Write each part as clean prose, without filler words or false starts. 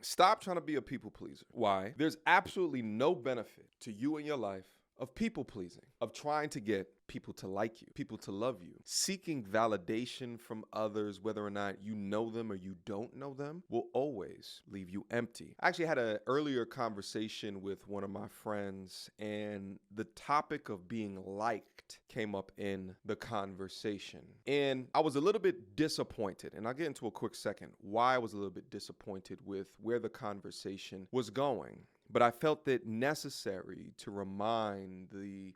Stop trying to be a people pleaser. Why? There's absolutely no benefit to you in your life of people pleasing, of trying to get people to like you, people to love you. Seeking validation from others, whether or not you know them or you don't know them, will always leave you empty. I actually had an earlier conversation with one of my friends, and the topic of being liked came up in the conversation. And I was a little bit disappointed, and I'll get into a quick second why I was a little bit disappointed with where the conversation was going. But I felt it necessary to remind the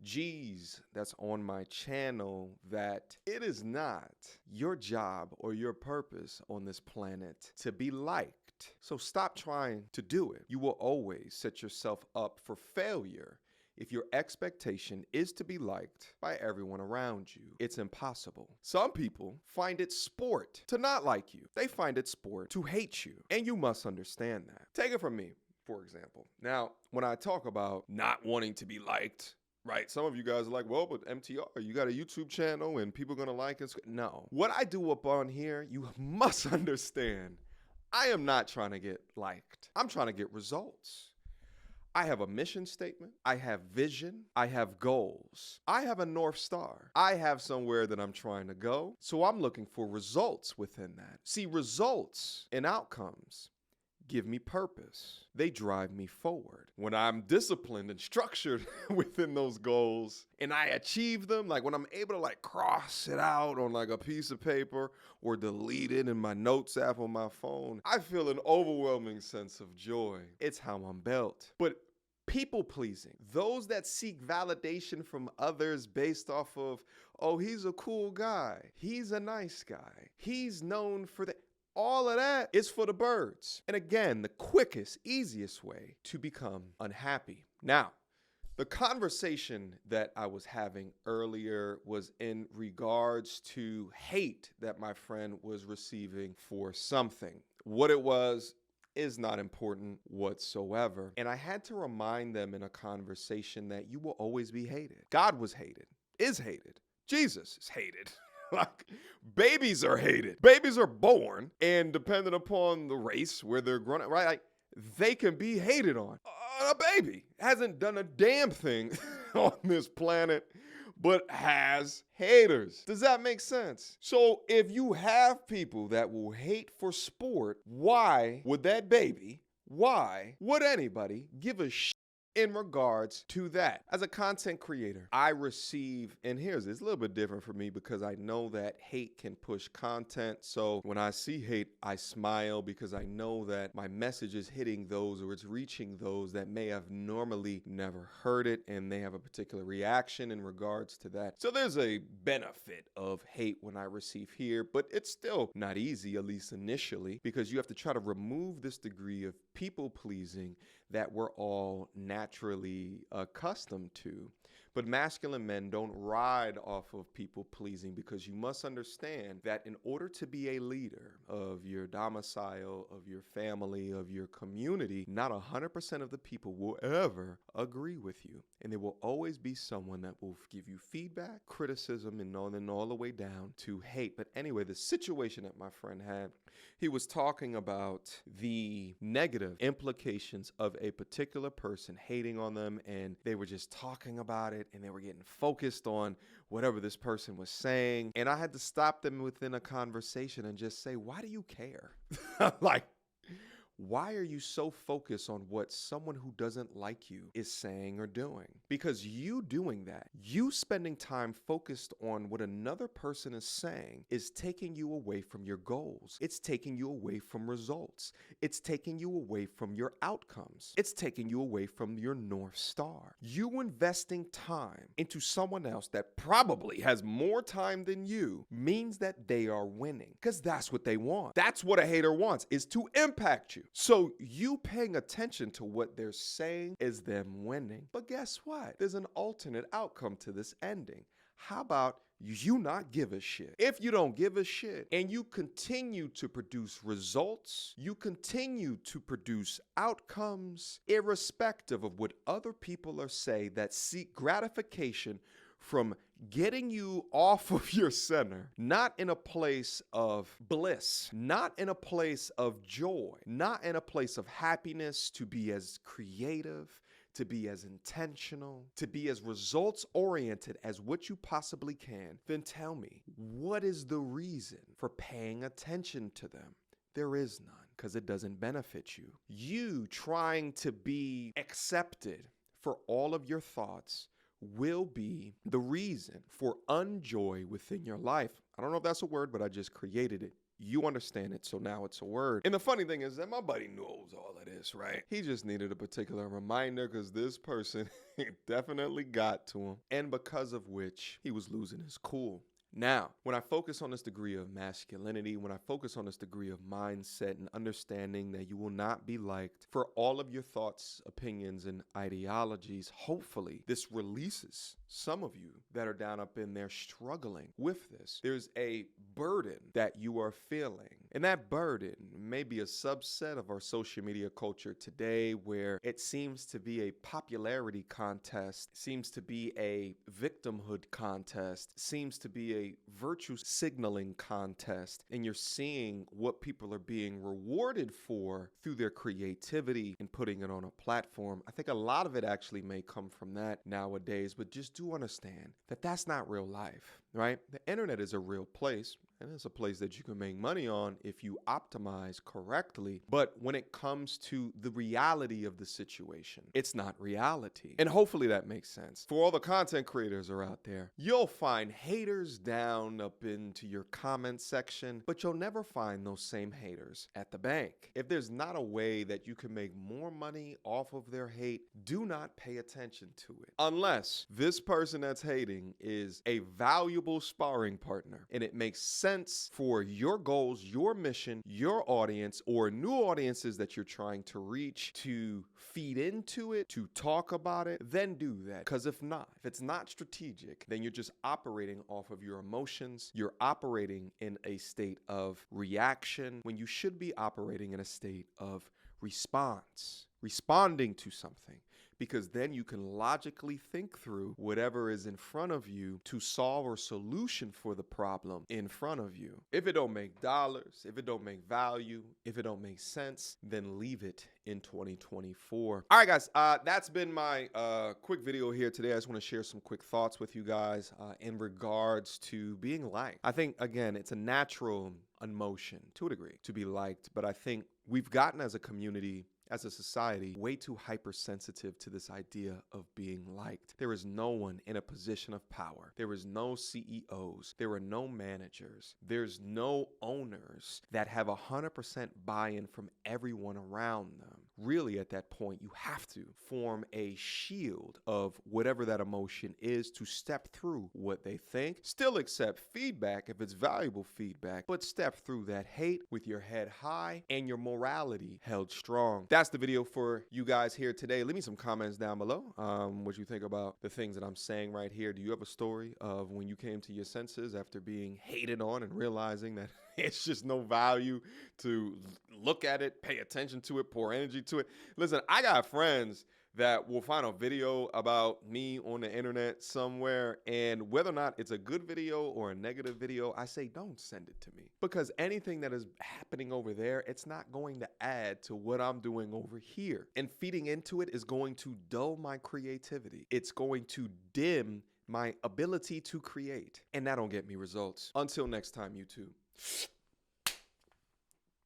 G's that's on my channel that it is not your job or your purpose on this planet to be liked. So stop trying to do it. You will always set yourself up for failure if your expectation is to be liked by everyone around you. It's impossible. Some people find it sport to not like you. They find it sport to hate you. And you must understand that. Take it from me, for example. Now, when I talk about not wanting to be liked, right, some of you guys are like, well, but MTR, you got a YouTube channel and people are going to like it. No. What I do up on here, you must understand, I am not trying to get liked. I'm trying to get results. I have a mission statement. I have vision. I have goals. I have a North Star. I have somewhere that I'm trying to go. So I'm looking for results within that. See, results and outcomes give me purpose. They drive me forward. When I'm disciplined and structured within those goals and I achieve them, like when I'm able to like cross it out on like a piece of paper or delete it in my notes app on my phone, I feel an overwhelming sense of joy. It's how I'm built. But people pleasing, those that seek validation from others based off of, oh, he's a cool guy, he's a nice guy, he's known for that. All of that is for the birds. And again, the quickest, easiest way to become unhappy. Now, the conversation that I was having earlier was in regards to hate that my friend was receiving for something. What it was is not important whatsoever. And I had to remind them in a conversation that you will always be hated. God was hated, is hated. Jesus is hated. Like, babies are hated. Babies are born, and depending upon the race where they're grown up, right? Like, they can be hated on. A baby hasn't done a damn thing on this planet, but has haters. Does that make sense? So if you have people that will hate for sport, why would that baby, why would anybody give a shit in regards to that? As a content creator, I receive, and here's it's a little bit different for me because I know that hate can push content. So when I see hate, I smile because I know that my message is hitting those or it's reaching those that may have normally never heard it and they have a particular reaction in regards to that. So there's a benefit of hate when I receive here, but it's still not easy, at least initially, because you have to try to remove this degree of people pleasing that we're all naturally accustomed to. But masculine men don't ride off of people pleasing because you must understand that in order to be a leader of your domicile, of your family, of your community, not 100% of the people will ever agree with you. And there will always be someone that will give you feedback, criticism, and then all the way down to hate. But anyway, the situation that my friend had, he was talking about the negative implications of a particular person hating on them, and they were just talking about it, and they were getting focused on whatever this person was saying. And I had to stop them within a conversation and just say, why do you care? Like, why are you so focused on what someone who doesn't like you is saying or doing? Because you doing that, you spending time focused on what another person is saying is taking you away from your goals. It's taking you away from results. It's taking you away from your outcomes. It's taking you away from your North Star. You investing time into someone else that probably has more time than you means that they are winning, because that's what they want. That's what a hater wants, is to impact you. So you paying attention to what they're saying is them winning. But guess what? There's an alternate outcome to this ending. How about you not give a shit? If you don't give a shit and you continue to produce results, you continue to produce outcomes, irrespective of what other people are saying that seek gratification from getting you off of your center, not in a place of bliss, not in a place of joy, not in a place of happiness, to be as creative, to be as intentional, to be as results-oriented as what you possibly can, then tell me, what is the reason for paying attention to them? There is none, because it doesn't benefit you. You trying to be accepted for all of your thoughts will be the reason for unjoy within your life. I don't know if that's a word, but I just created it. You understand it, so now it's a word. And the funny thing is that my buddy knows all of this, right? He just needed a particular reminder because this person definitely got to him, and because of which he was losing his cool. Now, when I focus on this degree of masculinity, when I focus on this degree of mindset and understanding that you will not be liked for all of your thoughts, opinions, and ideologies, hopefully this releases some of you that are down up in there struggling with this. There's a burden that you are feeling, and that burden may be a subset of our social media culture today, where it seems to be a popularity contest, seems to be a victimhood contest, seems to be a virtue signaling contest, and you're seeing what people are being rewarded for through their creativity and putting it on a platform. I think a lot of it actually may come from that nowadays, but just do understand that that's not real life, right? The internet is a real place, and it's a place that you can make money on if you optimize correctly. But when it comes to the reality of the situation, it's not reality. And hopefully that makes sense. For all the content creators are out there, you'll find haters down up into your comment section, but you'll never find those same haters at the bank. If there's not a way that you can make more money off of their hate, do not pay attention to it. Unless this person that's hating is a valuable sparring partner and it makes sense for your goals, your mission, your audience, or new audiences that you're trying to reach, to feed into it, to talk about it, then do that. Because if it's not strategic, then you're just operating off of your emotions. You're operating in a state of reaction when you should be operating in a state of response, responding to something. Because then you can logically think through whatever is in front of you to solve a solution for the problem in front of you. If it don't make dollars, if it don't make value, if it don't make sense, then leave it in 2024. All right, guys, that's been my quick video here today. I just want to share some quick thoughts with you guys in regards to being liked. I think, again, it's a natural emotion to a degree to be liked, but I think we've gotten as a community, as a society, way too hypersensitive to this idea of being liked. There is no one in a position of power. There is no CEOs. There are no managers. There's no owners that have 100% buy-in from everyone around them. Really, at that point, you have to form a shield of whatever that emotion is to step through what they think. Still accept feedback if it's valuable feedback, but step through that hate with your head high and your morality held strong. That's the video for you guys here today. Leave me some comments down below what you think about the things that I'm saying right here. Do you have a story of when you came to your senses after being hated on and realizing that it's just no value to look at it, pay attention to it, pour energy to it? Listen, I got friends that will find a video about me on the internet somewhere, and whether or not it's a good video or a negative video, I say don't send it to me, because anything that is happening over there, it's not going to add to what I'm doing over here, and feeding into it is going to dull my creativity. It's going to dim my ability to create, and that don't get me results. Until next time, YouTube.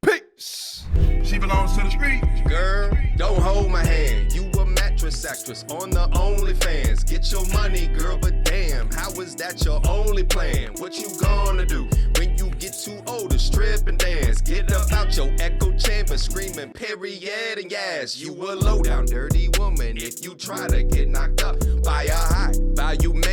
Peace. She belongs to the street. Girl, don't hold my hand. You a mattress actress on the OnlyFans. Get your money, girl, but damn, how is that your only plan? What you gonna do when you get too old to strip and dance? Get up out your echo chamber screaming period and yes. You a low down dirty woman if you try to get knocked up by a high value man.